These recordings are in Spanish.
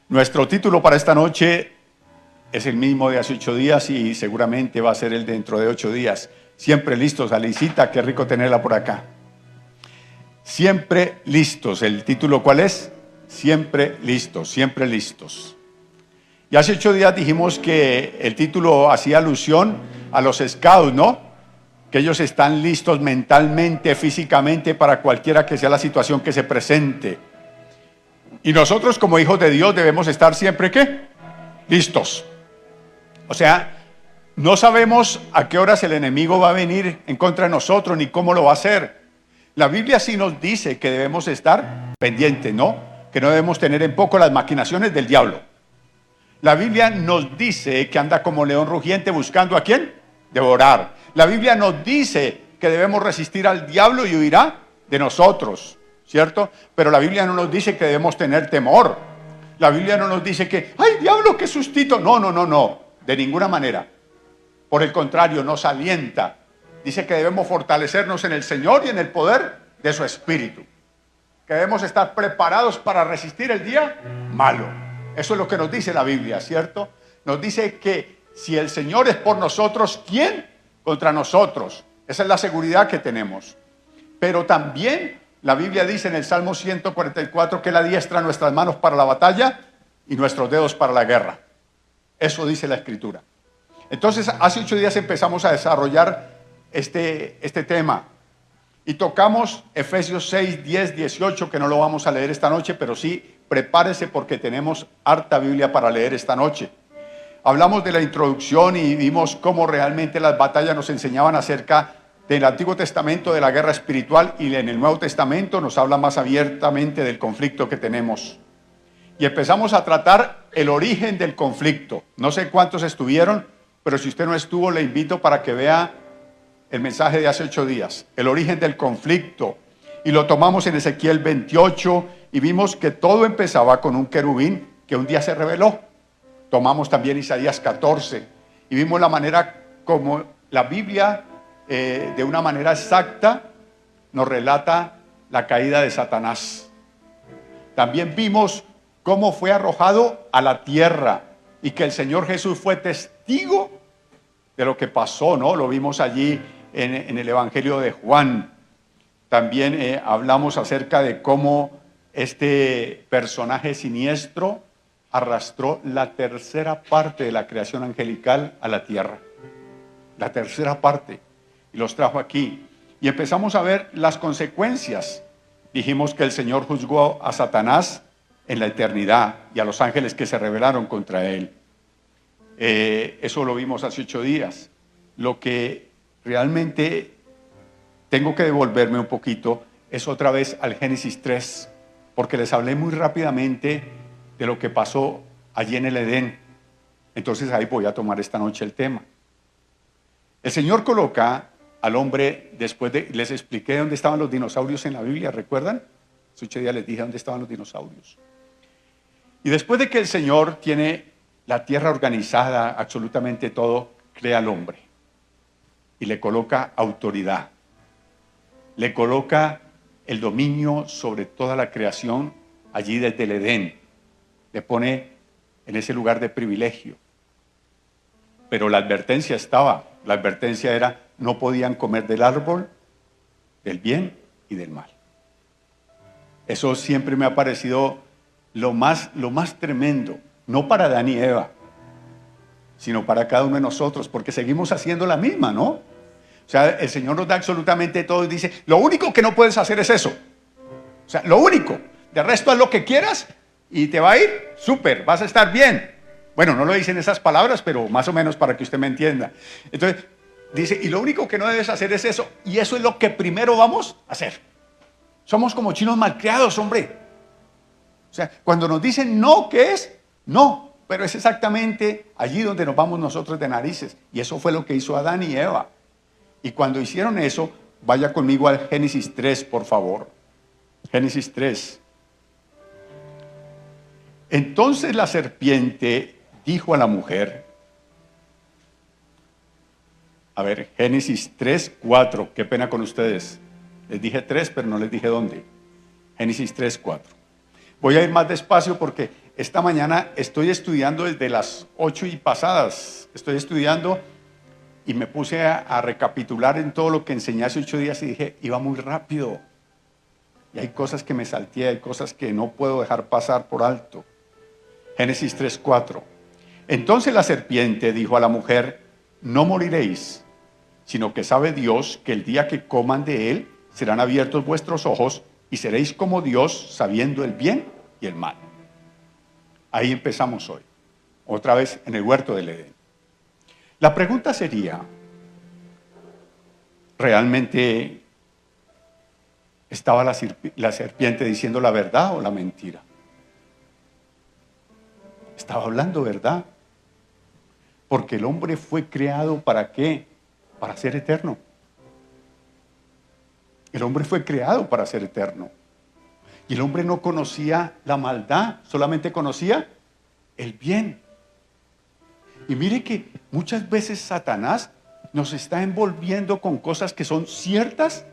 Nuestro título para esta noche es el mismo de hace 8 días y seguramente va a ser el dentro de 8 días. Siempre listos, Alicita, qué rico tenerla por acá. Siempre listos. ¿El título cuál es? Siempre listos, siempre listos. Y hace 8 días dijimos que el título hacía alusión a los scouts, ¿no? Que ellos están listos mentalmente, físicamente, para cualquiera que sea la situación que se presente. Y nosotros como hijos de Dios debemos estar siempre, ¿qué? Listos. O sea, no sabemos a qué horas el enemigo va a venir en contra de nosotros, ni cómo lo va a hacer. La Biblia sí nos dice que debemos estar pendientes, ¿no? Que no debemos tener en poco las maquinaciones del diablo. La Biblia nos dice que anda como león rugiente buscando ¿a quién? Devorar. La Biblia nos dice que debemos resistir al diablo y huirá de nosotros, ¿cierto? Pero la Biblia no nos dice que debemos tener temor. La Biblia no nos dice que, ¡ay, diablo, qué sustito! No, de ninguna manera. Por el contrario, nos alienta. Dice que debemos fortalecernos en el Señor y en el poder de su Espíritu. Que debemos estar preparados para resistir el día malo. Eso es lo que nos dice la Biblia, ¿cierto? Nos dice que si el Señor es por nosotros, ¿quién contra nosotros? Esa es la seguridad que tenemos. Pero también la Biblia dice en el Salmo 144 que Él adiestra nuestras manos para la batalla y nuestros dedos para la guerra. Eso dice la Escritura. Entonces, hace 8 días empezamos a desarrollar este tema y tocamos Efesios 6, 10, 18, que no lo vamos a leer esta noche, pero sí, prepárese porque tenemos harta Biblia para leer esta noche. Hablamos de la introducción y vimos cómo realmente las batallas nos enseñaban acerca del Antiguo Testamento, de la guerra espiritual, y en el Nuevo Testamento nos habla más abiertamente del conflicto que tenemos. Y empezamos a tratar el origen del conflicto. No sé cuántos estuvieron, pero si usted no estuvo, le invito para que vea el mensaje de hace 8 días, el origen del conflicto. Y lo tomamos en Ezequiel 28 y vimos que todo empezaba con un querubín que un día se reveló. Tomamos también Isaías 14 y vimos la manera como la Biblia, de una manera exacta, nos relata la caída de Satanás. También vimos cómo fue arrojado a la tierra y que el Señor Jesús fue testigo de lo que pasó, ¿no? Lo vimos allí en el Evangelio de Juan. También hablamos acerca de cómo este personaje siniestro arrastró la tercera parte de la creación angelical a la tierra. La tercera parte. Y los trajo aquí. Y empezamos a ver las consecuencias. Dijimos que el Señor juzgó a Satanás en la eternidad y a los ángeles que se rebelaron contra él. Eso lo vimos hace 8 días. Lo que realmente tengo que devolverme un poquito es otra vez al Génesis 3, porque les hablé muy rápidamente de lo que pasó allí en el Edén. Entonces ahí voy a tomar esta noche el tema. El Señor coloca al hombre, les expliqué dónde estaban los dinosaurios en la Biblia, ¿recuerdan? Hace 8 días les dije dónde estaban los dinosaurios. Y después de que el Señor tiene la tierra organizada, absolutamente todo, crea al hombre y le coloca autoridad, le coloca el dominio sobre toda la creación allí desde el Edén, le pone en ese lugar de privilegio. Pero la advertencia era, no podían comer del árbol del bien y del mal. Eso siempre me ha parecido lo más tremendo, no para Adán y Eva, sino para cada uno de nosotros, porque seguimos haciendo la misma, ¿no? O sea, el Señor nos da absolutamente todo y dice, lo único que no puedes hacer es eso. O sea, lo único. De resto haz lo que quieras y te va a ir súper, vas a estar bien. Bueno, no lo dicen esas palabras, pero más o menos para que usted me entienda. Entonces, dice, y lo único que no debes hacer es eso, y eso es lo que primero vamos a hacer. Somos como chinos malcriados, hombre. O sea, cuando nos dicen no, ¿qué es? No, pero es exactamente allí donde nos vamos nosotros de narices. Y eso fue lo que hizo Adán y Eva. Y cuando hicieron eso, vaya conmigo al Génesis 3, por favor. Génesis 3. Entonces la serpiente dijo a la mujer, a ver, Génesis 3, 4, qué pena con ustedes. Les dije 3, pero no les dije dónde. Génesis 3, 4. Voy a ir más despacio porque esta mañana estoy estudiando desde las 8 y pasadas. Estoy estudiando y me puse a recapitular en todo lo que enseñé hace 8 días y dije, iba muy rápido. Y hay cosas que me salté, hay cosas que no puedo dejar pasar por alto. Génesis 3:4. Entonces la serpiente dijo a la mujer, no moriréis, sino que sabe Dios que el día que coman de él serán abiertos vuestros ojos y seréis como Dios, sabiendo el bien y el mal. Ahí empezamos hoy, otra vez en el huerto del Edén. La pregunta sería, ¿realmente estaba la serpiente diciendo la verdad o la mentira? Estaba hablando verdad. Porque el hombre fue creado ¿para qué? Para ser eterno. El hombre fue creado para ser eterno. Y el hombre no conocía la maldad, solamente conocía el bien. Y mire que muchas veces Satanás nos está envolviendo con cosas que son ciertas,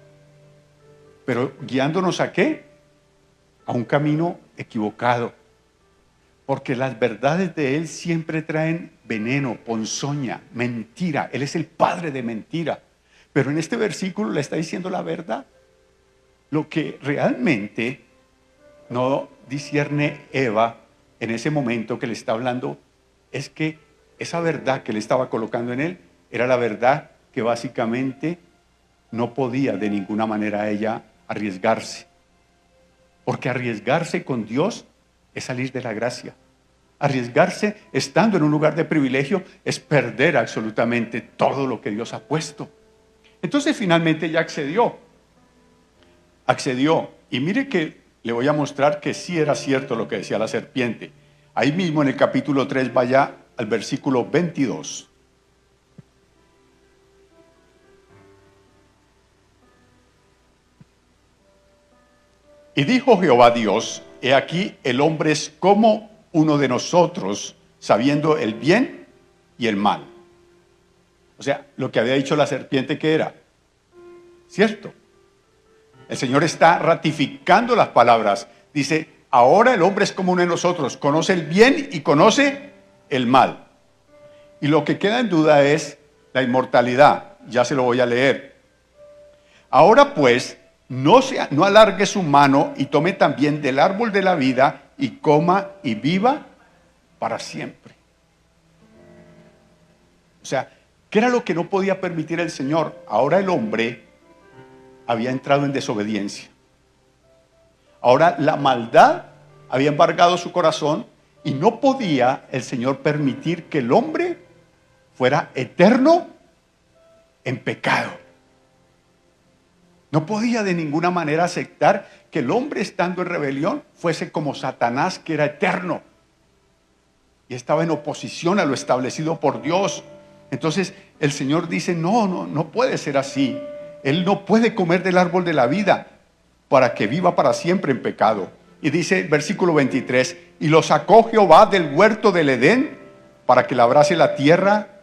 pero guiándonos ¿a qué? A un camino equivocado. Porque las verdades de él siempre traen veneno, ponzoña, mentira. Él es el padre de mentira. Pero en este versículo le está diciendo la verdad. Lo que realmente no discierne Eva en ese momento que le está hablando es que esa verdad que le estaba colocando en él era la verdad que básicamente no podía de ninguna manera ella arriesgarse. Porque arriesgarse con Dios es salir de la gracia. Arriesgarse estando en un lugar de privilegio es perder absolutamente todo lo que Dios ha puesto. Entonces finalmente ella accedió. Y mire que le voy a mostrar que sí era cierto lo que decía la serpiente. Ahí mismo en el capítulo 3, vaya al versículo 22. Y dijo Jehová Dios, he aquí el hombre es como uno de nosotros, sabiendo el bien y el mal. O sea, lo que había dicho la serpiente que era cierto. El Señor está ratificando las palabras. Dice, ahora el hombre es como uno de nosotros, conoce el bien y conoce el mal. Y lo que queda en duda es la inmortalidad. Ya se lo voy a leer. Ahora pues, no alargue su mano y tome también del árbol de la vida y coma y viva para siempre. O sea, ¿qué era lo que no podía permitir el Señor? Ahora el hombre había entrado en desobediencia. Ahora la maldad había embargado su corazón y no podía el Señor permitir que el hombre fuera eterno en pecado. No podía de ninguna manera aceptar que el hombre estando en rebelión fuese como Satanás, que era eterno y estaba en oposición a lo establecido por Dios. Entonces el Señor dice, no puede ser así. Él no puede comer del árbol de la vida para que viva para siempre en pecado. Y dice el versículo 23, y lo sacó Jehová del huerto del Edén para que labrase la tierra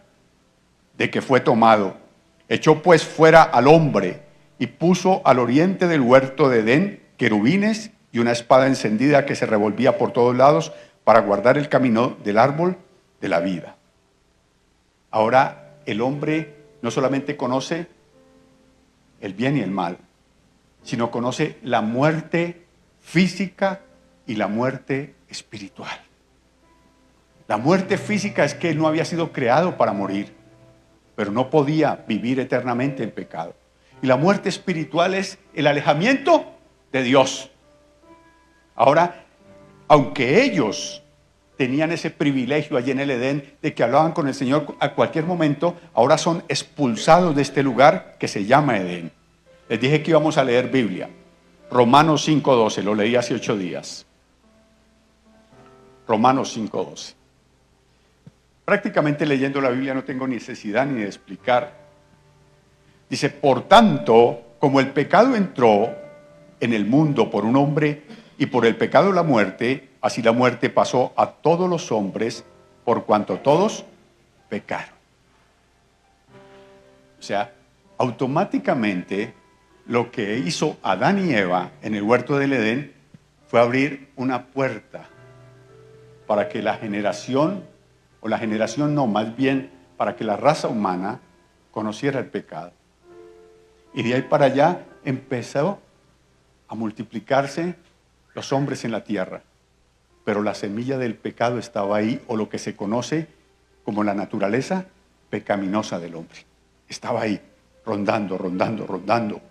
de que fue tomado. Echó pues fuera al hombre y puso al oriente del huerto de Edén querubines y una espada encendida que se revolvía por todos lados para guardar el camino del árbol de la vida. Ahora el hombre no solamente conoce el bien y el mal, sino conoce la muerte física y la muerte espiritual. La muerte física es que él no había sido creado para morir, pero no podía vivir eternamente en pecado. Y la muerte espiritual es el alejamiento de Dios. Ahora, aunque ellos tenían ese privilegio allí en el Edén de que hablaban con el Señor a cualquier momento, ahora son expulsados de este lugar que se llama Edén. Les dije que íbamos a leer Biblia. Romanos 5:12, lo leí hace 8 días. Romanos 5:12. Prácticamente leyendo la Biblia no tengo necesidad ni de explicar. Dice, por tanto, como el pecado entró en el mundo por un hombre y por el pecado la muerte, así la muerte pasó a todos los hombres por cuanto todos pecaron. O sea, automáticamente lo que hizo Adán y Eva en el huerto del Edén fue abrir una puerta para que la generación no, más bien para que la raza humana conociera el pecado. Y de ahí para allá empezó a multiplicarse los hombres en la tierra. Pero la semilla del pecado estaba ahí, o lo que se conoce como la naturaleza pecaminosa del hombre. Estaba ahí, rondando.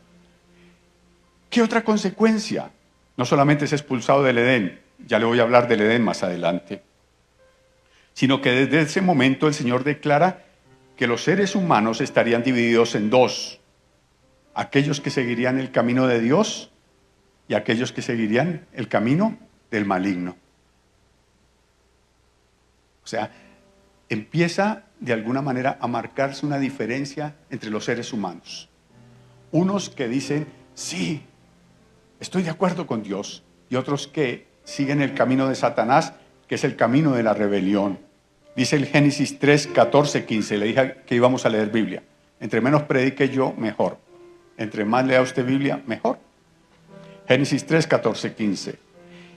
¿Qué otra consecuencia? No solamente es expulsado del Edén, ya le voy a hablar del Edén más adelante, sino que desde ese momento el Señor declara que los seres humanos estarían divididos en dos: aquellos que seguirían el camino de Dios y aquellos que seguirían el camino del maligno. O sea, empieza de alguna manera a marcarse una diferencia entre los seres humanos. Unos que dicen, sí, estoy de acuerdo con Dios, y otros que siguen el camino de Satanás, que es el camino de la rebelión. Dice el Génesis 3, 14, 15, le dije que íbamos a leer Biblia. Entre menos predique yo, mejor. Entre más lea usted Biblia, mejor. Génesis 3, 14, 15.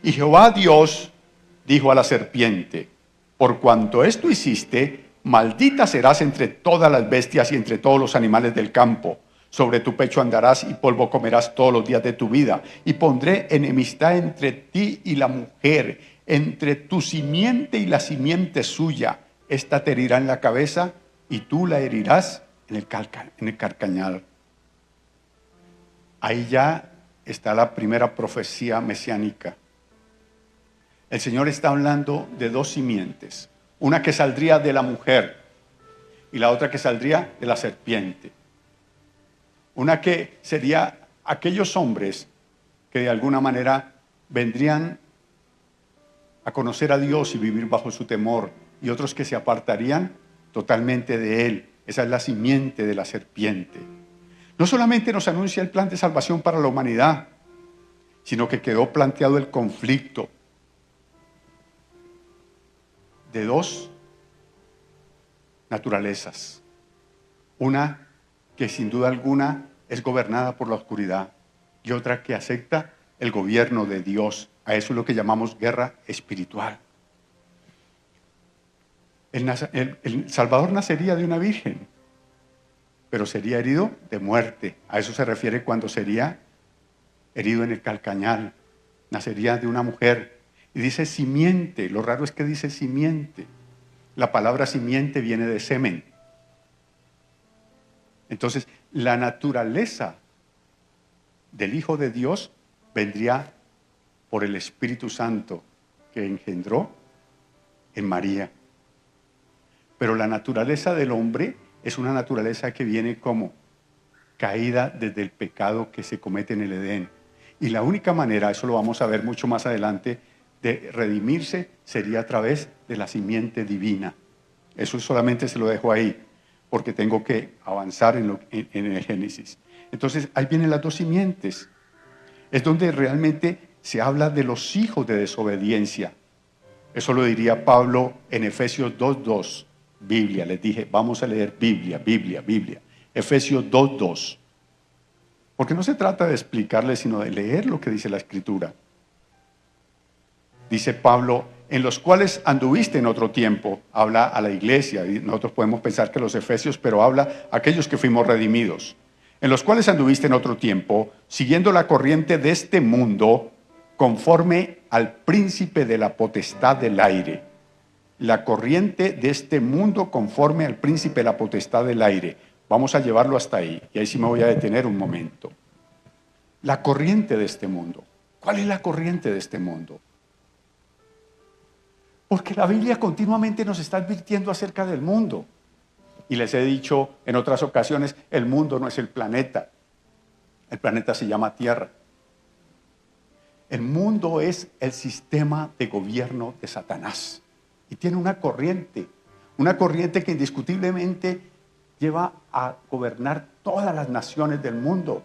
Y Jehová Dios dijo a la serpiente: por cuanto esto hiciste, maldita serás entre todas las bestias y entre todos los animales del campo. Sobre tu pecho andarás y polvo comerás todos los días de tu vida. Y pondré enemistad entre ti y la mujer, entre tu simiente y la simiente suya. Esta te herirá en la cabeza y tú la herirás en el carcañal. Ahí ya está la primera profecía mesiánica. El Señor está hablando de dos simientes, una que saldría de la mujer y la otra que saldría de la serpiente. Una que sería aquellos hombres que de alguna manera vendrían a conocer a Dios y vivir bajo su temor, y otros que se apartarían totalmente de Él. Esa es la simiente de la serpiente. No solamente nos anuncia el plan de salvación para la humanidad, sino que quedó planteado el conflicto de dos naturalezas. Una que sin duda alguna es gobernada por la oscuridad y otra que acepta el gobierno de Dios. A eso es lo que llamamos guerra espiritual. El Salvador nacería de una virgen, pero sería herido de muerte. A eso se refiere cuando sería herido en el calcañal. Nacería de una mujer. Y dice simiente. Lo raro es que dice simiente. La palabra simiente viene de semen. Entonces, la naturaleza del Hijo de Dios vendría por el Espíritu Santo que engendró en María. Pero la naturaleza del hombre es una naturaleza que viene como caída desde el pecado que se comete en el Edén. Y la única manera, eso lo vamos a ver mucho más adelante, de redimirse sería a través de la simiente divina. Eso solamente se lo dejo ahí, porque tengo que avanzar en el Génesis. Entonces, ahí vienen las dos simientes. Es donde realmente se habla de los hijos de desobediencia. Eso lo diría Pablo en Efesios 2:2. Biblia, les dije, vamos a leer Biblia. Efesios 2:2. Porque no se trata de explicarles, sino de leer lo que dice la Escritura. Dice Pablo, en los cuales anduviste en otro tiempo. Habla a la iglesia, y nosotros podemos pensar que los efesios, pero habla a aquellos que fuimos redimidos. En los cuales anduviste en otro tiempo, siguiendo la corriente de este mundo, conforme al príncipe de la potestad del aire. La corriente de este mundo conforme al príncipe de la potestad del aire. Vamos a llevarlo hasta ahí, y ahí sí me voy a detener un momento. La corriente de este mundo. ¿Cuál es la corriente de este mundo? Porque la Biblia continuamente nos está advirtiendo acerca del mundo. Y les he dicho en otras ocasiones, el mundo no es el planeta. El planeta se llama Tierra. El mundo es el sistema de gobierno de Satanás. Y tiene una corriente que indiscutiblemente lleva a gobernar todas las naciones del mundo.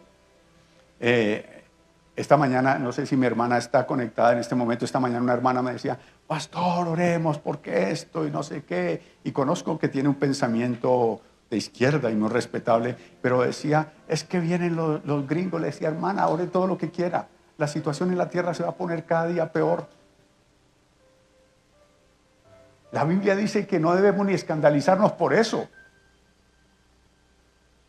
Esta mañana, no sé si mi hermana está conectada en este momento, esta mañana una hermana me decía, pastor, oremos porque esto y no sé qué. Y conozco que tiene un pensamiento de izquierda y muy respetable, pero decía, es que vienen los gringos. Le decía, hermana, ore todo lo que quiera. La situación en la tierra se va a poner cada día peor. La Biblia dice que no debemos ni escandalizarnos por eso.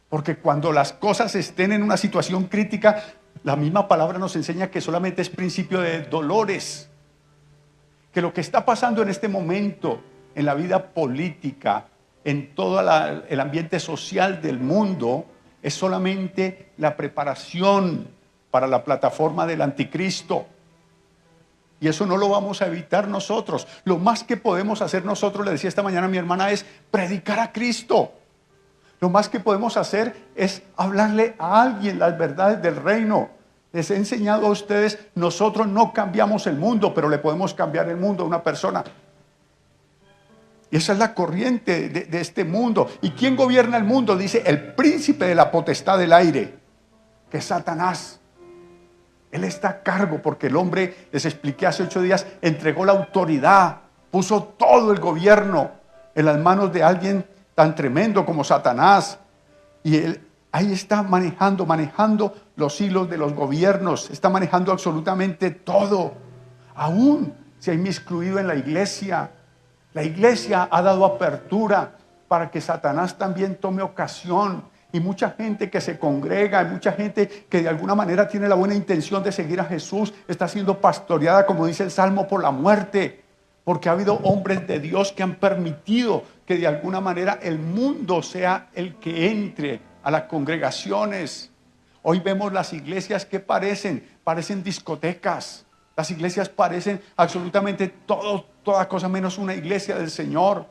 Porque cuando las cosas estén en una situación crítica, la misma palabra nos enseña que solamente es principio de dolores. Que lo que está pasando en este momento en la vida política, en todo el ambiente social del mundo, es solamente la preparación para la plataforma del anticristo. Y eso no lo vamos a evitar nosotros. Lo más que podemos hacer nosotros, le decía esta mañana a mi hermana, es predicar a Cristo. Lo más que podemos hacer es hablarle a alguien las verdades del reino. Les he enseñado a ustedes, nosotros no cambiamos el mundo, pero le podemos cambiar el mundo a una persona. Y esa es la corriente de este mundo. ¿Y quién gobierna el mundo? Dice el príncipe de la potestad del aire, que es Satanás. Él está a cargo porque el hombre, les expliqué hace 8 días, entregó la autoridad, puso todo el gobierno en las manos de alguien tan tremendo como Satanás. Y él ahí está manejando los hilos de los gobiernos, está manejando absolutamente todo. Aún se ha inmiscuido en la iglesia. La iglesia ha dado apertura para que Satanás también tome ocasión. Y mucha gente que se congrega, y mucha gente que de alguna manera tiene la buena intención de seguir a Jesús, está siendo pastoreada, como dice el Salmo, por la muerte. Porque ha habido hombres de Dios que han permitido que de alguna manera el mundo sea el que entre a las congregaciones. Hoy vemos las iglesias que parecen discotecas. Las iglesias parecen absolutamente toda cosa menos una iglesia del Señor.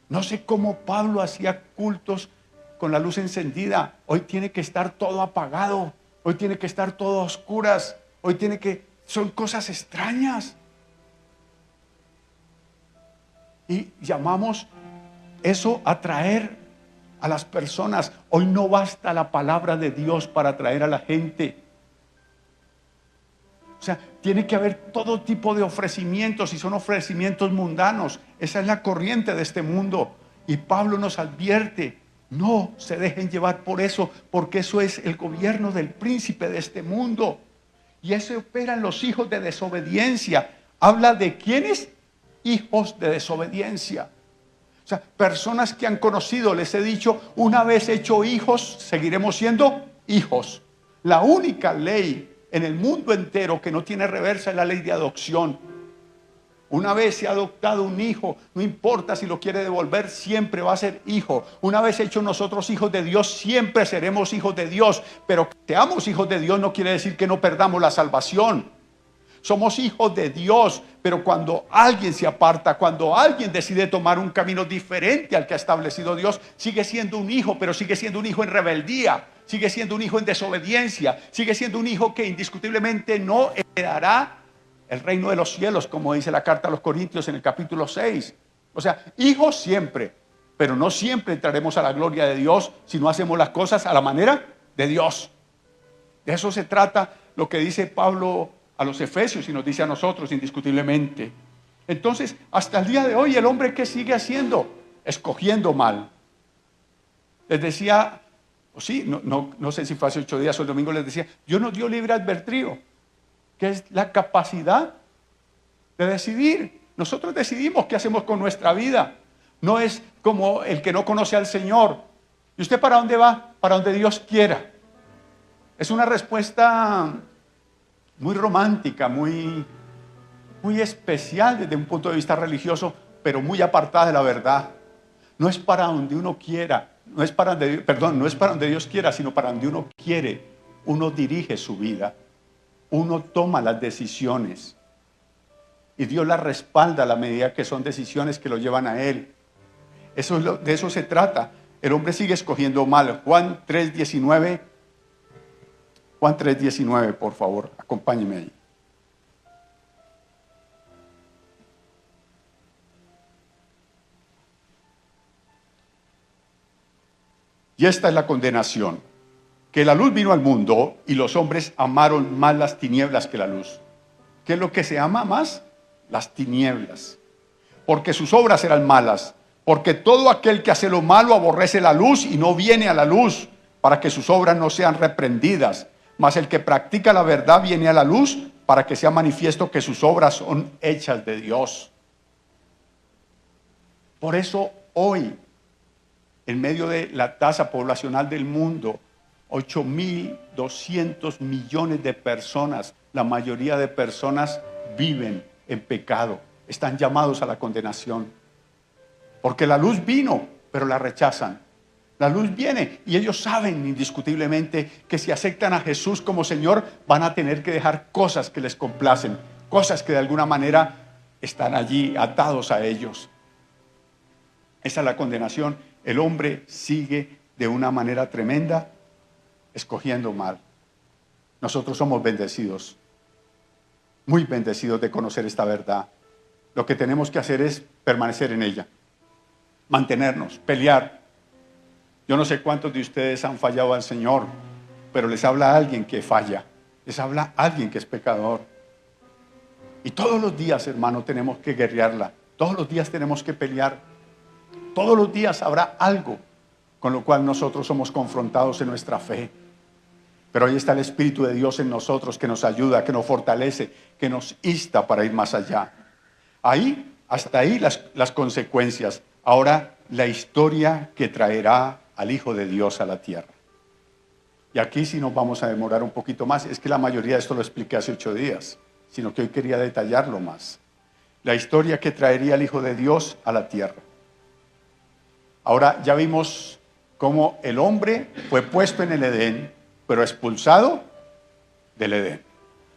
No sé cómo Pablo hacía cultos con la luz encendida. Hoy tiene que estar todo apagado. Hoy tiene que estar todo a oscuras. Son cosas extrañas. Y llamamos eso atraer a las personas. Hoy no basta la palabra de Dios para atraer a la gente. O sea, tiene que haber todo tipo de ofrecimientos y son ofrecimientos mundanos. Esa es la corriente de este mundo. Y Pablo nos advierte, no se dejen llevar por eso, porque eso es el gobierno del príncipe de este mundo. Y eso operan los hijos de desobediencia. Habla de quiénes, hijos de desobediencia. O sea, personas que han conocido, les he dicho, una vez hecho hijos, seguiremos siendo hijos. La única ley en el mundo entero que no tiene reversa es la ley de adopción. Una vez se ha adoptado un hijo, no importa si lo quiere devolver, siempre va a ser hijo. Una vez hechos nosotros hijos de Dios, siempre seremos hijos de Dios. Pero que seamos hijos de Dios no quiere decir que no perdamos la salvación. Somos hijos de Dios, pero cuando alguien se aparta, cuando alguien decide tomar un camino diferente al que ha establecido Dios, sigue siendo un hijo, pero sigue siendo un hijo en rebeldía, sigue siendo un hijo en desobediencia, sigue siendo un hijo que indiscutiblemente no heredará el reino de los cielos, como dice la carta a los Corintios en el capítulo 6. O sea, hijos siempre, pero no siempre entraremos a la gloria de Dios si no hacemos las cosas a la manera de Dios. De eso se trata lo que dice Pablo a los Efesios y nos dice a nosotros indiscutiblemente. Entonces, hasta el día de hoy, el hombre, ¿qué sigue haciendo? Escogiendo mal. Les decía, no sé si fue hace 8 días o el domingo, les decía, Dios nos dio libre albedrío, que es la capacidad de decidir. Nosotros decidimos qué hacemos con nuestra vida. No es como el que no conoce al Señor. ¿Y usted para dónde va? Para donde Dios quiera. Es una respuesta muy romántica, muy especial desde un punto de vista religioso, pero muy apartada de la verdad. No es para donde uno quiera, no es para donde Dios quiera, sino para donde uno quiere. Uno dirige su vida, uno toma las decisiones y Dios las respalda a la medida que son decisiones que lo llevan a Él. De eso se trata. El hombre sigue escogiendo mal. Juan 3:19, por favor, acompáñeme ahí. Y esta es la condenación, que la luz vino al mundo y los hombres amaron más las tinieblas que la luz. ¿Qué es lo que se ama más? Las tinieblas. Porque sus obras eran malas. Porque todo aquel que hace lo malo aborrece la luz y no viene a la luz, para que sus obras no sean reprendidas. Mas el que practica la verdad viene a la luz, para que sea manifiesto que sus obras son hechas de Dios. Por eso hoy, en medio de la tasa poblacional del mundo, 8.200 millones de personas, la mayoría de personas viven en pecado, están llamados a la condenación. Porque la luz vino, pero la rechazan. La luz viene y ellos saben indiscutiblemente que si aceptan a Jesús como Señor, van a tener que dejar cosas que les complacen, cosas que de alguna manera están allí atados a ellos. Esa es la condenación. El hombre sigue de una manera tremenda escogiendo mal. Nosotros somos bendecidos, muy bendecidos de conocer esta verdad. Lo que tenemos que hacer es permanecer en ella, mantenernos, pelear. Yo no sé cuántos de ustedes han fallado al Señor, pero les habla alguien que falla, les habla alguien que es pecador. Y todos los días, hermano, tenemos que guerrearla, todos los días tenemos que pelear, todos los días habrá algo con lo cual nosotros somos confrontados en nuestra fe. Pero ahí está el Espíritu de Dios en nosotros que nos ayuda, que nos fortalece, que nos insta para ir más allá. Ahí, hasta ahí las consecuencias. Ahora, la historia que traerá al Hijo de Dios a la tierra. Y aquí sí nos vamos a demorar un poquito más. Es que la mayoría de esto lo expliqué hace 8 días, sino que hoy quería detallarlo más. La historia que traería el Hijo de Dios a la tierra. Ahora ya vimos cómo el hombre fue puesto en el Edén, pero expulsado del Edén.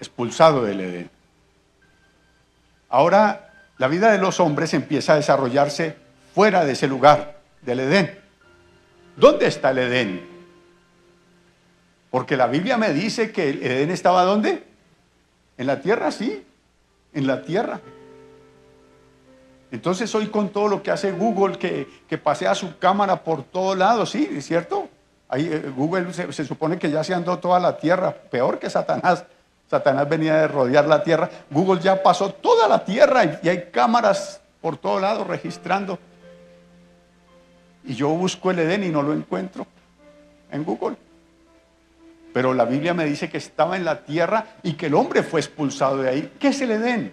Expulsado del Edén. Ahora la vida de los hombres empieza a desarrollarse fuera de ese lugar, del Edén. ¿Dónde está el Edén? Porque la Biblia me dice que el Edén estaba ¿dónde? En la tierra, sí, en la tierra. Entonces hoy con todo lo que hace Google, que pasea su cámara por todos lados, sí, ¿es cierto? Ahí, Google se supone que ya se andó toda la tierra, peor que Satanás. Satanás venía de rodear la tierra. Google ya pasó toda la tierra y hay cámaras por todos lados registrando. Y yo busco el Edén y no lo encuentro en Google. Pero la Biblia me dice que estaba en la tierra y que el hombre fue expulsado de ahí. ¿Qué es el Edén?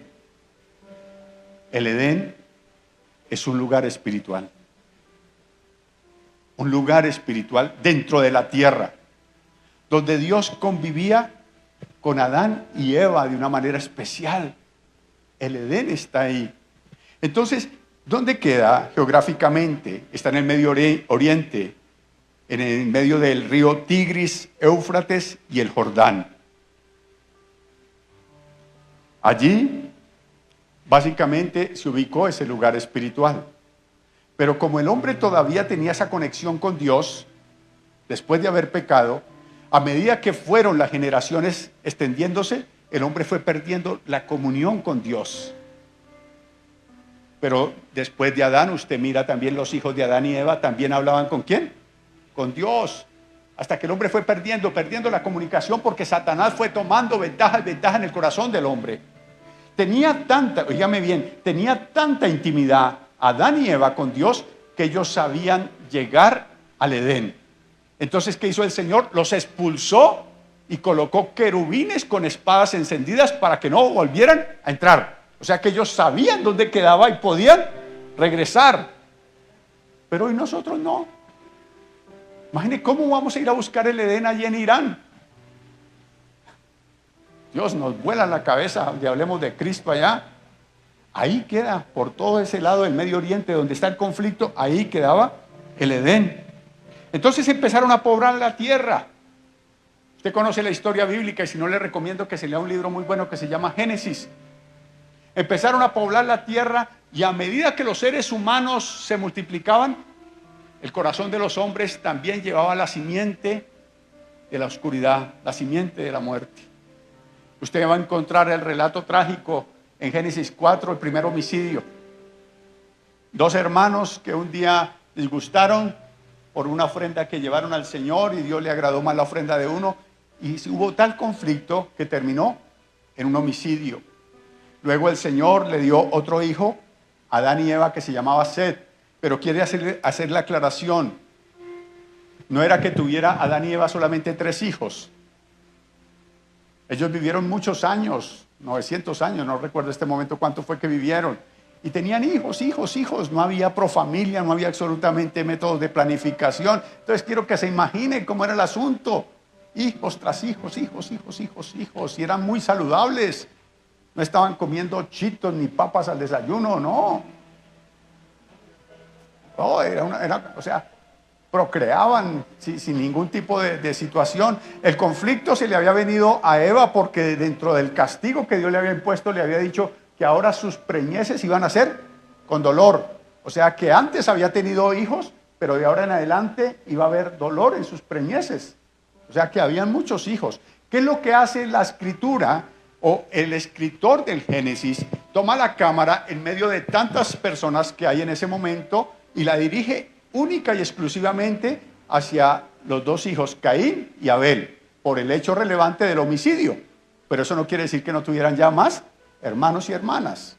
El Edén es un lugar espiritual. Un lugar espiritual dentro de la tierra, donde Dios convivía con Adán y Eva de una manera especial. El Edén está ahí. Entonces, ¿dónde queda geográficamente? Está en el Medio Oriente, en el medio del río Tigris, Éufrates y el Jordán. Allí, básicamente, se ubicó ese lugar espiritual. Pero como el hombre todavía tenía esa conexión con Dios, después de haber pecado, a medida que fueron las generaciones extendiéndose, el hombre fue perdiendo la comunión con Dios. Pero después de Adán, usted mira también los hijos de Adán y Eva, también hablaban ¿con quién? Con Dios. Hasta que el hombre fue perdiendo la comunicación porque Satanás fue tomando ventaja en el corazón del hombre. Tenía tanta intimidad Adán y Eva con Dios que ellos sabían llegar al Edén. Entonces, ¿qué hizo el Señor? Los expulsó y colocó querubines con espadas encendidas para que no volvieran a entrar. O sea que ellos sabían dónde quedaba y podían regresar. Pero hoy nosotros no. Imagine cómo vamos a ir a buscar el Edén allí en Irán. Dios nos vuela la cabeza donde hablemos de Cristo allá. Ahí queda, por todo ese lado del Medio Oriente donde está el conflicto, ahí quedaba el Edén. Entonces empezaron a poblar la tierra. Usted conoce la historia bíblica y si no le recomiendo que se lea un libro muy bueno que se llama Génesis. Empezaron a poblar la tierra y a medida que los seres humanos se multiplicaban, el corazón de los hombres también llevaba la simiente de la oscuridad, la simiente de la muerte. Usted va a encontrar el relato trágico en Génesis 4, el primer homicidio. 2 hermanos que un día disgustaron por una ofrenda que llevaron al Señor y Dios le agradó más la ofrenda de uno y hubo tal conflicto que terminó en un homicidio. Luego el Señor le dio otro hijo, Adán y Eva, que se llamaba Set, pero quiere hacer la aclaración. No era que tuviera Adán y Eva solamente 3 hijos. Ellos vivieron muchos años, 900 años, no recuerdo este momento cuánto fue que vivieron. Y tenían hijos, hijos, hijos. No había profamilia, no había absolutamente métodos de planificación. Entonces quiero que se imaginen cómo era el asunto. Hijos tras hijos, hijos, hijos, hijos, hijos. Y eran muy saludables. No estaban comiendo chitos ni papas al desayuno, no. No, o sea, procreaban sin ningún tipo de situación. El conflicto se le había venido a Eva porque dentro del castigo que Dios le había impuesto le había dicho que ahora sus preñeces iban a ser con dolor. O sea que antes había tenido hijos, pero de ahora en adelante iba a haber dolor en sus preñeces. O sea que habían muchos hijos. ¿Qué es lo que hace la escritura o el escritor del Génesis? Toma la cámara en medio de tantas personas que hay en ese momento y la dirige única y exclusivamente hacia los dos hijos, Caín y Abel, por el hecho relevante del homicidio. Pero eso no quiere decir que no tuvieran ya más hermanos y hermanas.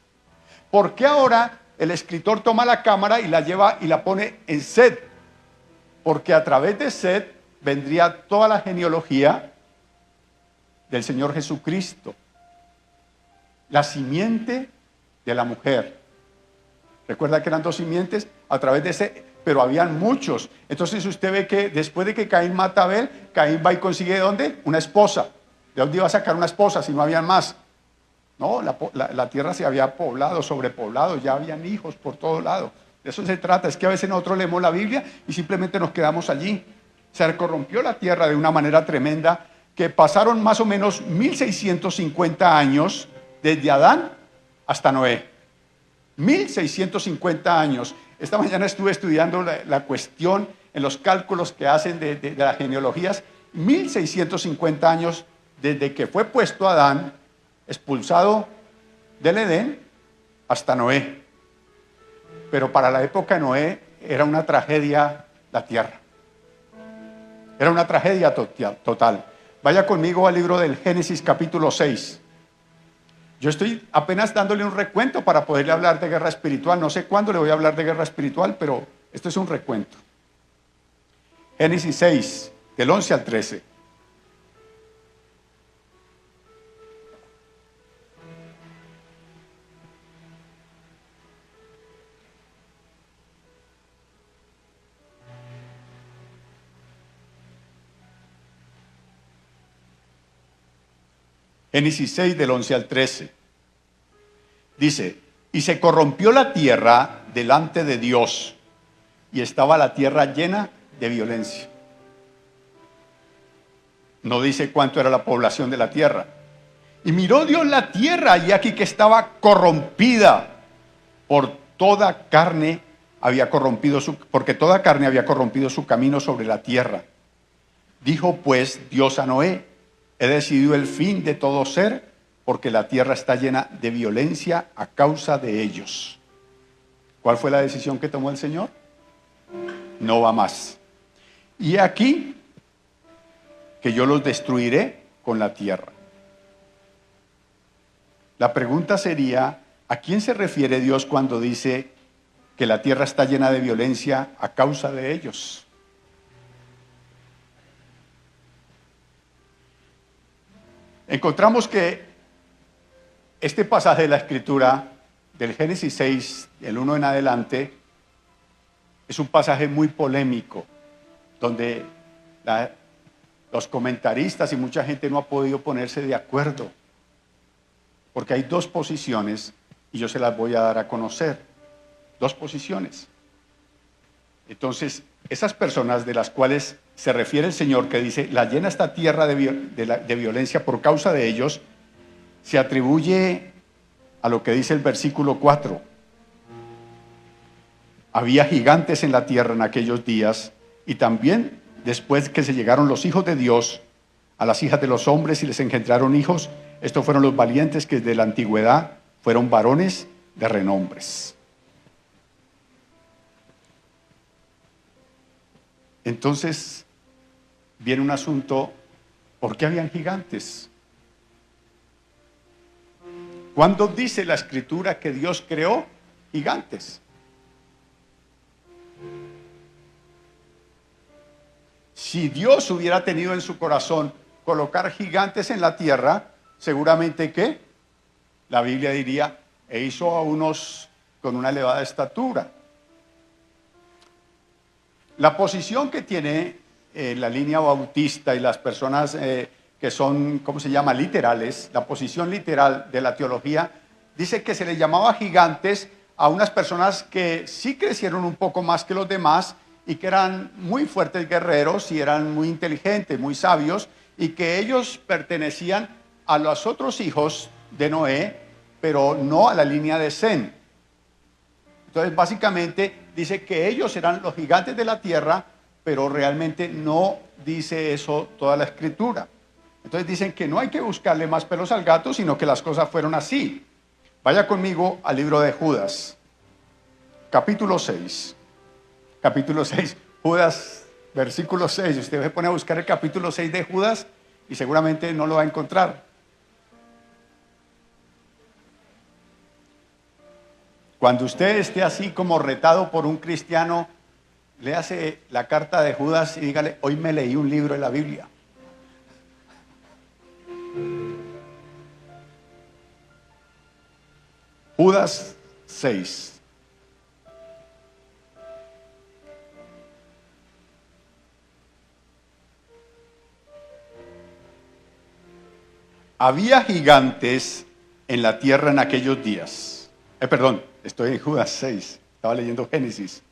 ¿Por qué ahora el escritor toma la cámara y la lleva y la pone en Set? Porque a través de Set vendría toda la genealogía del Señor Jesucristo, la simiente de la mujer. Recuerda que eran dos simientes a través de Set, pero habían muchos. Entonces usted ve que después de que Caín mata a Abel, Caín va y consigue ¿dónde? Una esposa. ¿De dónde iba a sacar una esposa si no habían más? No, la tierra se había poblado, sobrepoblado, ya habían hijos por todo lado. De eso se trata, es que a veces nosotros leemos la Biblia y simplemente nos quedamos allí. Se corrompió la tierra de una manera tremenda que pasaron más o menos 1650 años desde Adán hasta Noé. 1650 años. Esta mañana estuve estudiando la cuestión en los cálculos que hacen de las genealogías. 1650 años desde que fue puesto Adán, expulsado del Edén, hasta Noé. Pero para la época de Noé era una tragedia la tierra. Era una tragedia total. Vaya conmigo al libro del Génesis capítulo 6. Yo estoy apenas dándole un recuento para poderle hablar de guerra espiritual. No sé cuándo le voy a hablar de guerra espiritual, pero esto es un recuento. Génesis 6, del 11 al 13. Génesis 6 del 11 al 13. Dice, y se corrompió la tierra delante de Dios, y estaba la tierra llena de violencia. No dice cuánto era la población de la tierra. Y miró Dios la tierra, y aquí que estaba corrompida, porque toda carne había corrompido su camino sobre la tierra. Dijo pues Dios a Noé, he decidido el fin de todo ser, porque la tierra está llena de violencia a causa de ellos. ¿Cuál fue la decisión que tomó el Señor? No va más. Y aquí que yo los destruiré con la tierra. La pregunta sería, ¿a quién se refiere Dios cuando dice que la tierra está llena de violencia a causa de ellos? Encontramos que este pasaje de la Escritura, del Génesis 6, el 1 en adelante, es un pasaje muy polémico, donde los comentaristas y mucha gente no ha podido ponerse de acuerdo, porque hay dos posiciones, y yo se las voy a dar a conocer, dos posiciones. Entonces, esas personas de las cuales se refiere el Señor, que dice, la llena esta tierra de violencia por causa de ellos, se atribuye a lo que dice el versículo 4. Había gigantes en la tierra en aquellos días, y también después que se llegaron los hijos de Dios a las hijas de los hombres y les engendraron hijos, estos fueron los valientes que desde la antigüedad fueron varones de renombres. Entonces viene un asunto, ¿por qué habían gigantes? ¿Cuándo dice la Escritura que Dios creó gigantes? Si Dios hubiera tenido en su corazón colocar gigantes en la tierra, seguramente que la Biblia diría, e hizo a unos con una elevada estatura. La posición que tiene la línea bautista y las personas que son, ¿cómo se llama?, literales, la posición literal de la teología, dice que se le llamaba gigantes a unas personas que sí crecieron un poco más que los demás y que eran muy fuertes guerreros y eran muy inteligentes, muy sabios, y que ellos pertenecían a los otros hijos de Noé, pero no a la línea de Sem. Entonces, básicamente, dice que ellos eran los gigantes de la tierra, pero realmente no dice eso toda la Escritura. Entonces dicen que no hay que buscarle más pelos al gato, sino que las cosas fueron así. Vaya conmigo al libro de Judas, capítulo 6. Capítulo 6, Judas, versículo 6. Usted se pone a buscar el capítulo 6 de Judas y seguramente no lo va a encontrar. Cuando usted esté así como retado por un cristiano, léase la carta de Judas y dígale: hoy me leí un libro de la Biblia. Judas 6. Había gigantes en la tierra en aquellos días. Perdón, estoy en Judas 6. Estaba leyendo Génesis.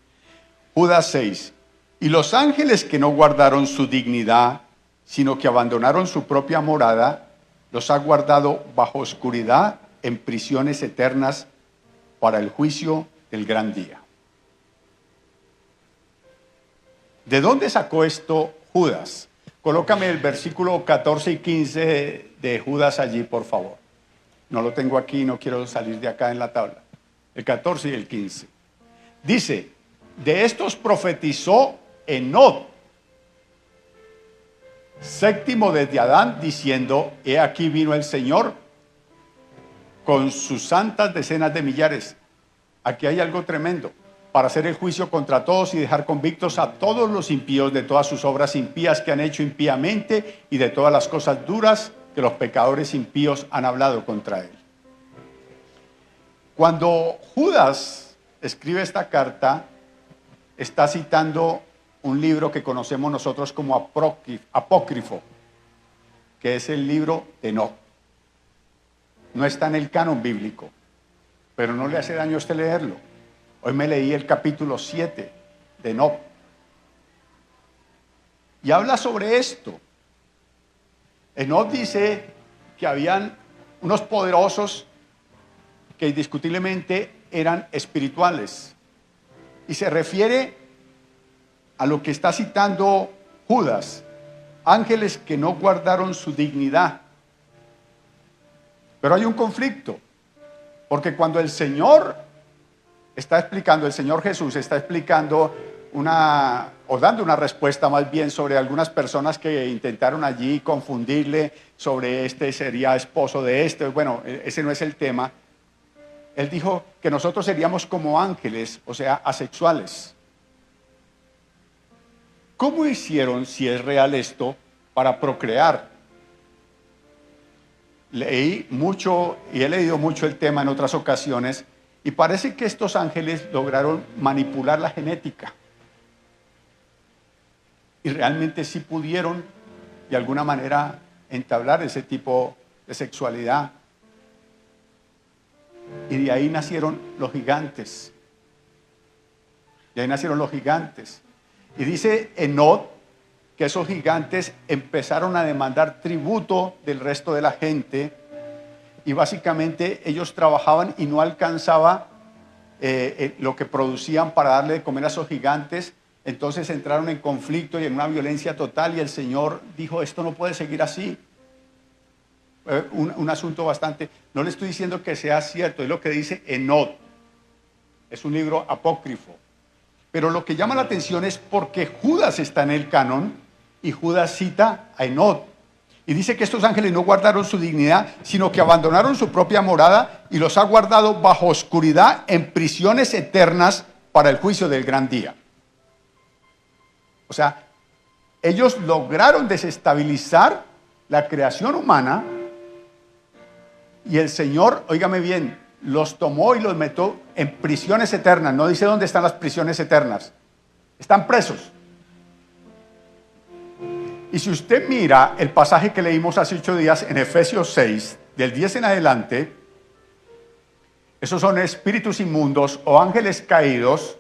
Judas 6. Y los ángeles que no guardaron su dignidad, sino que abandonaron su propia morada, los ha guardado bajo oscuridad en prisiones eternas para el juicio del gran día. ¿De dónde sacó esto Judas? Colócame el versículo 14 y 15 de Judas allí, por favor. No lo tengo aquí, no quiero salir de acá en la tabla. El 14 y el 15. Dice: de estos profetizó Enoc, séptimo desde Adán, diciendo: he aquí vino el Señor con sus santas decenas de millares. Aquí hay algo tremendo: para hacer el juicio contra todos y dejar convictos a todos los impíos de todas sus obras impías que han hecho impíamente y de todas las cosas duras que los pecadores impíos han hablado contra él. Cuando Judas escribe esta carta, está citando un libro que conocemos nosotros como apócrifo, que es el libro de Enoc. No está en el canon bíblico, pero no le hace daño a usted leerlo. Hoy me leí el capítulo 7 de Enoc. Y habla sobre esto. Enoc dice que habían unos poderosos que indiscutiblemente eran espirituales. Y se refiere a lo que está citando Judas: ángeles que no guardaron su dignidad. Pero hay un conflicto, porque cuando el Señor está explicando, el Señor Jesús está explicando o dando una respuesta más bien sobre algunas personas que intentaron allí confundirle sobre este sería esposo de este. Bueno, ese no es el tema. Él dijo que nosotros seríamos como ángeles, o sea, asexuales. ¿Cómo hicieron, si es real esto, para procrear? Leí mucho y he leído mucho el tema en otras ocasiones, y parece que estos ángeles lograron manipular la genética. Y realmente sí pudieron, de alguna manera, entablar ese tipo de sexualidad. Y de ahí nacieron los gigantes. De ahí nacieron los gigantes. Y dice Enoc que esos gigantes empezaron a demandar tributo del resto de la gente, y básicamente ellos trabajaban y no alcanzaba lo que producían para darle de comer a esos gigantes. Entonces entraron en conflicto y en una violencia total, y el Señor dijo: esto no puede seguir así. Un asunto bastante, no le estoy diciendo que sea cierto, es lo que dice Enoc. Es un libro apócrifo. Pero lo que llama la atención es porque Judas está en el canon y Judas cita a Enoc. Y dice que estos ángeles no guardaron su dignidad, sino que abandonaron su propia morada y los ha guardado bajo oscuridad en prisiones eternas para el juicio del gran día. O sea, ellos lograron desestabilizar la creación humana, y el Señor, óigame bien, los tomó y los metió en prisiones eternas. No dice dónde están las prisiones eternas. Están presos. Y si usted mira el pasaje que leímos hace 8 días en Efesios 6, del 10 en adelante, esos son espíritus inmundos o ángeles caídos,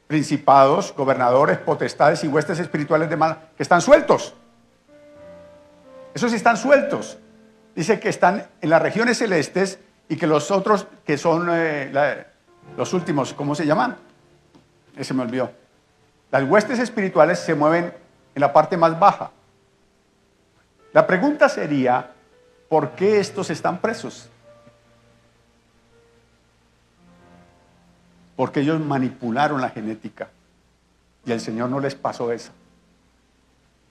principados, gobernadores, potestades y huestes espirituales de mal, que están sueltos. Esos están sueltos. Dice que están en las regiones celestes y que los otros, que son los últimos, ¿cómo se llaman? Ese me olvidó. Las huestes espirituales se mueven en la parte más baja. La pregunta sería, ¿por qué estos están presos? Porque ellos manipularon la genética y el Señor no les pasó eso.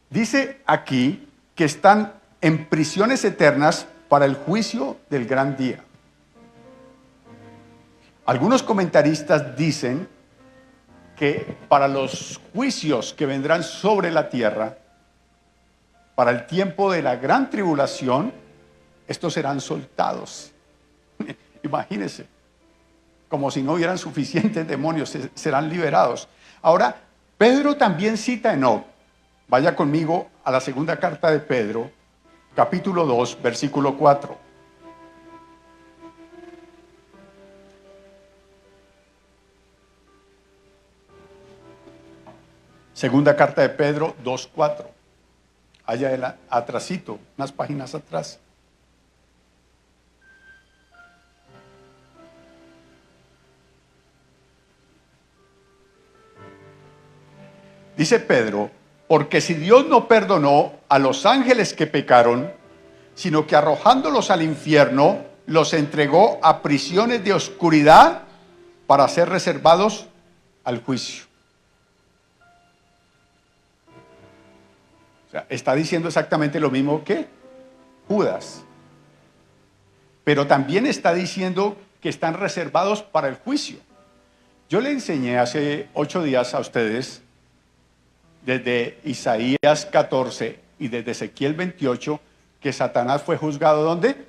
Dice aquí que están en prisiones eternas para el juicio del gran día. Algunos comentaristas dicen que para los juicios que vendrán sobre la tierra, para el tiempo de la gran tribulación, estos serán soltados. Imagínense, como si no hubieran suficientes demonios, serán liberados. Ahora, Pedro también cita a Enoc. Vaya conmigo a la segunda carta de Pedro, capítulo 2, versículo 4. Segunda carta de Pedro 2:4. Allá atrasito, unas páginas atrás. Dice Pedro, porque si Dios no perdonó a los ángeles que pecaron, sino que arrojándolos al infierno, los entregó a prisiones de oscuridad para ser reservados al juicio. O sea, está diciendo exactamente lo mismo que Judas. Pero también está diciendo que están reservados para el juicio. Yo le enseñé hace 8 días a ustedes, desde Isaías 14 y desde Ezequiel 28, que Satanás fue juzgado ¿dónde?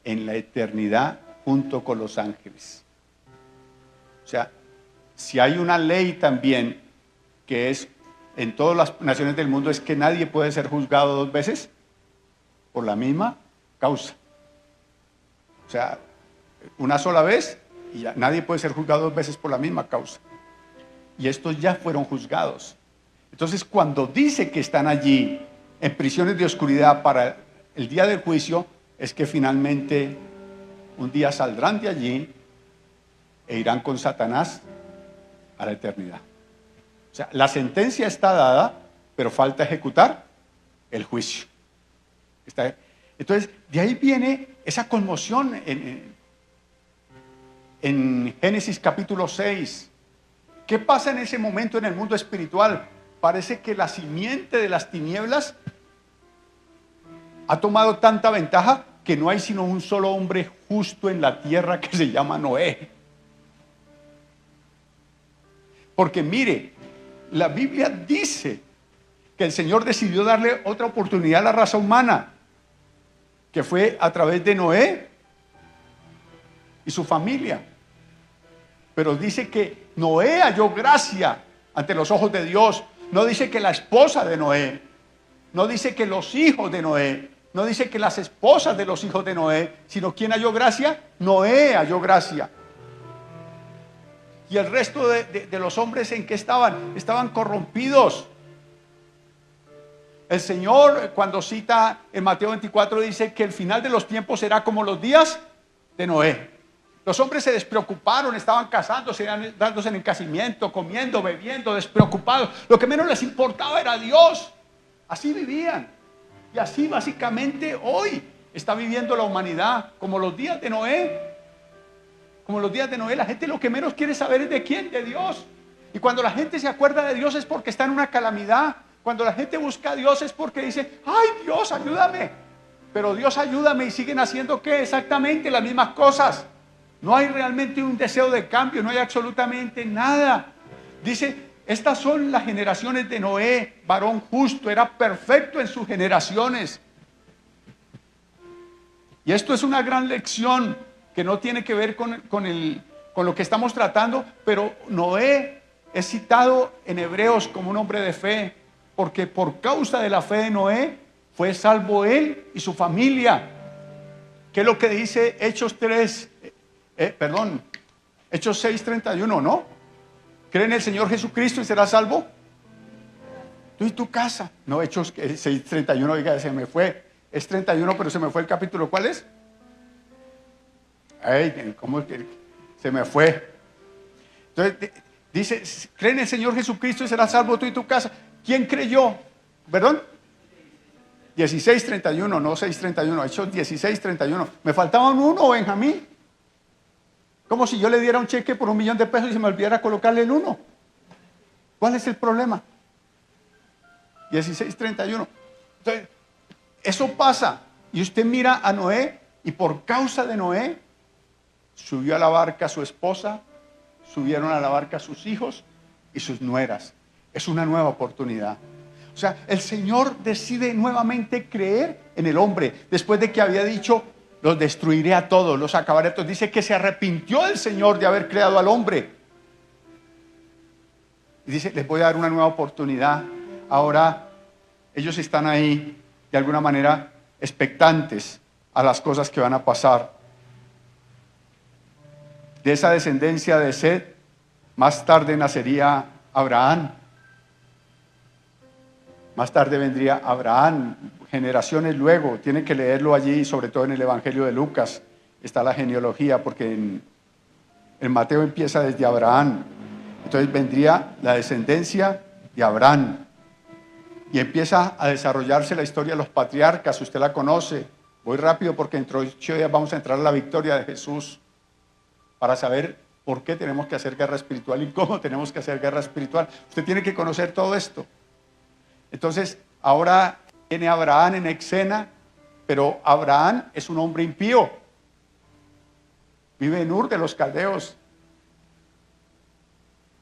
En la eternidad junto con los ángeles. O sea, si hay una ley también que es en todas las naciones del mundo, es que nadie puede ser juzgado 2 veces por la misma causa. O sea, una sola vez y ya nadie puede ser juzgado 2 veces por la misma causa. Y estos ya fueron juzgados. Entonces, cuando dice que están allí en prisiones de oscuridad para el día del juicio, es que finalmente un día saldrán de allí e irán con Satanás a la eternidad. O sea, la sentencia está dada, pero falta ejecutar el juicio. Entonces, de ahí viene esa conmoción en Génesis capítulo 6. ¿Qué pasa en ese momento en el mundo espiritual? Parece que la simiente de las tinieblas ha tomado tanta ventaja que no hay sino un solo hombre justo en la tierra que se llama Noé. Porque mire, la Biblia dice que el Señor decidió darle otra oportunidad a la raza humana, que fue a través de Noé y su familia. Pero dice que Noé halló gracia ante los ojos de Dios. No dice que la esposa de Noé, no dice que los hijos de Noé, no dice que las esposas de los hijos de Noé, sino ¿quién halló gracia? Noé halló gracia. Y el resto de los hombres, ¿en qué estaban? Estaban corrompidos. El Señor, cuando cita en Mateo 24, dice que el final de los tiempos será como los días de Noé. Los hombres se despreocuparon, estaban casándose, dándose en casamiento, comiendo, bebiendo, despreocupados. Lo que menos les importaba era Dios. Así vivían. Y así básicamente hoy está viviendo la humanidad, como los días de Noé. Como los días de Noé, la gente lo que menos quiere saber es de quién, de Dios. Y cuando la gente se acuerda de Dios es porque está en una calamidad. Cuando la gente busca a Dios es porque dice, ay Dios, ayúdame. Pero Dios ayúdame y siguen haciendo ¿qué? Exactamente las mismas cosas. No hay realmente un deseo de cambio, no hay absolutamente nada. Dice, estas son las generaciones de Noé, varón justo, era perfecto en sus generaciones. Y esto es una gran lección que no tiene que ver con lo que estamos tratando, pero Noé es citado en Hebreos como un hombre de fe, porque por causa de la fe de Noé fue salvo él y su familia. ¿Qué es lo que dice Hechos 6:31, ¿no? ¿Cree en el Señor Jesucristo y será salvo? Tú y tu casa. No, Hechos 6:31, oiga, se me fue. Es 31, pero se me fue el capítulo. ¿Cuál es? Ay, ¿cómo es que se me fue? Entonces, dice, cree en el Señor Jesucristo y serás salvo tú y tu casa. ¿Quién creyó? ¿Perdón? 16:31, no 6:31, Hechos 16:31. Me faltaba un 1, Benjamín. Como si yo le diera un cheque por $1.000.000 y se me olvidara colocarle el 1. ¿Cuál es el problema? 16:31. Entonces, eso pasa. Y usted mira a Noé, y por causa de Noé, subió a la barca su esposa, subieron a la barca sus hijos y sus nueras. Es una nueva oportunidad. O sea, el Señor decide nuevamente creer en el hombre, después de que había dicho, los destruiré a todos, los acabaré a todos. Dice que se arrepintió el Señor de haber creado al hombre. Y dice, les voy a dar una nueva oportunidad. Ahora, ellos están ahí, de alguna manera, expectantes a las cosas que van a pasar. De esa descendencia de Set, más tarde nacería Abraham. Más tarde vendría Abraham, generaciones luego. Tienen que leerlo allí, sobre todo en el Evangelio de Lucas. Está la genealogía, porque en Mateo empieza desde Abraham. Entonces vendría la descendencia de Abraham. Y empieza a desarrollarse la historia de los patriarcas. Usted la conoce. Voy rápido porque dentro de 8 días vamos a entrar a la victoria de Jesús, para saber por qué tenemos que hacer guerra espiritual y cómo tenemos que hacer guerra espiritual. Usted tiene que conocer todo esto. Entonces, ahora viene Abraham en escena, pero Abraham es un hombre impío. Vive en Ur de los Caldeos.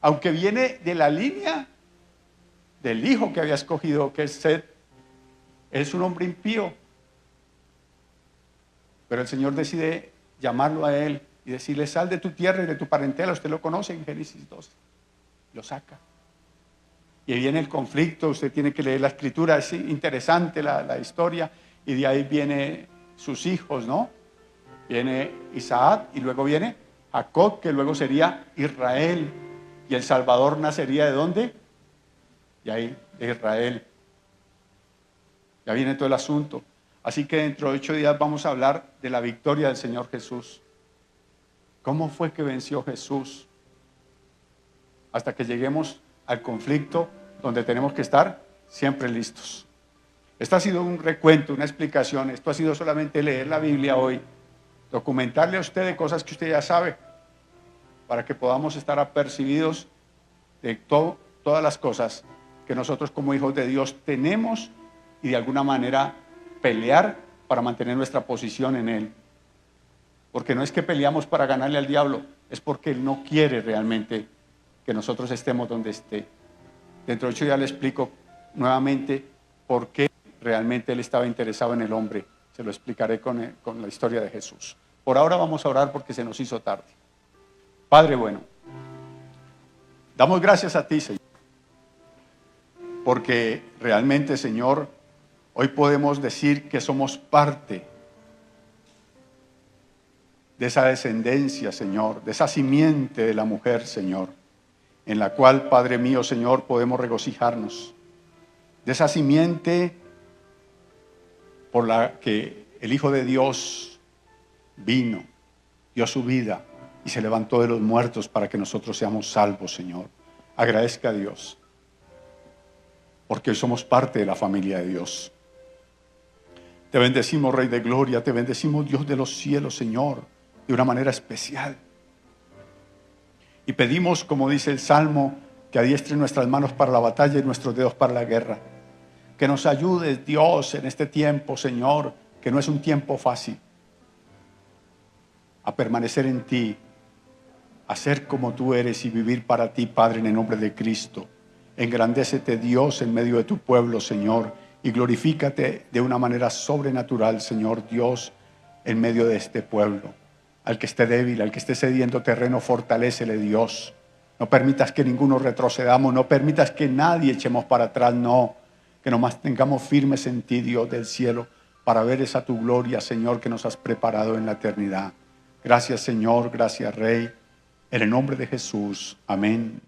Aunque viene de la línea del hijo que había escogido, que es Set, es un hombre impío. Pero el Señor decide llamarlo a él y decirle, sal de tu tierra y de tu parentela. Usted lo conoce en Génesis 12. Lo saca. Y ahí viene el conflicto, usted tiene que leer la escritura, es interesante la historia, y de ahí vienen sus hijos, ¿no? Viene Isaac y luego viene Jacob, que luego sería Israel, y el Salvador nacería ¿de dónde? De ahí, de Israel. Ya viene todo el asunto. Así que dentro de 8 días vamos a hablar de la victoria del Señor Jesús. ¿Cómo fue que venció Jesús? Hasta que lleguemos al conflicto donde tenemos que estar siempre listos. Esto ha sido un recuento, una explicación. Esto ha sido solamente leer la Biblia hoy, documentarle a usted de cosas que usted ya sabe, para que podamos estar apercibidos de todas las cosas que nosotros como hijos de Dios tenemos y de alguna manera pelear para mantener nuestra posición en Él. Porque no es que peleamos para ganarle al diablo, es porque Él no quiere realmente que nosotros estemos donde esté. Dentro de 8 días le explico nuevamente por qué realmente Él estaba interesado en el hombre. Se lo explicaré con la historia de Jesús. Por ahora vamos a orar porque se nos hizo tarde. Padre bueno, damos gracias a ti, Señor, porque realmente, Señor, hoy podemos decir que somos parte de esa descendencia, Señor, de esa simiente de la mujer, Señor, en la cual, Padre mío, Señor, podemos regocijarnos. De esa simiente por la que el Hijo de Dios vino, dio su vida y se levantó de los muertos para que nosotros seamos salvos, Señor. Agradezca a Dios, porque hoy somos parte de la familia de Dios. Te bendecimos, Rey de Gloria, te bendecimos, Dios de los cielos, Señor, de una manera especial. Y pedimos, como dice el Salmo, que adiestre nuestras manos para la batalla y nuestros dedos para la guerra. Que nos ayudes, Dios, en este tiempo, Señor, que no es un tiempo fácil, a permanecer en ti, a ser como tú eres y vivir para ti, Padre, en el nombre de Cristo. Engrandécete, Dios, en medio de tu pueblo, Señor, y glorifícate de una manera sobrenatural, Señor Dios, en medio de este pueblo. al que esté débil, al que esté cediendo terreno, fortalécele, Dios. No permitas que ninguno retrocedamos, no permitas que nadie echemos para atrás, no. Que nos mantengamos firmes en ti, Dios del cielo, para ver esa tu gloria, Señor, que nos has preparado en la eternidad. Gracias, Señor, gracias, Rey. En el nombre de Jesús, amén.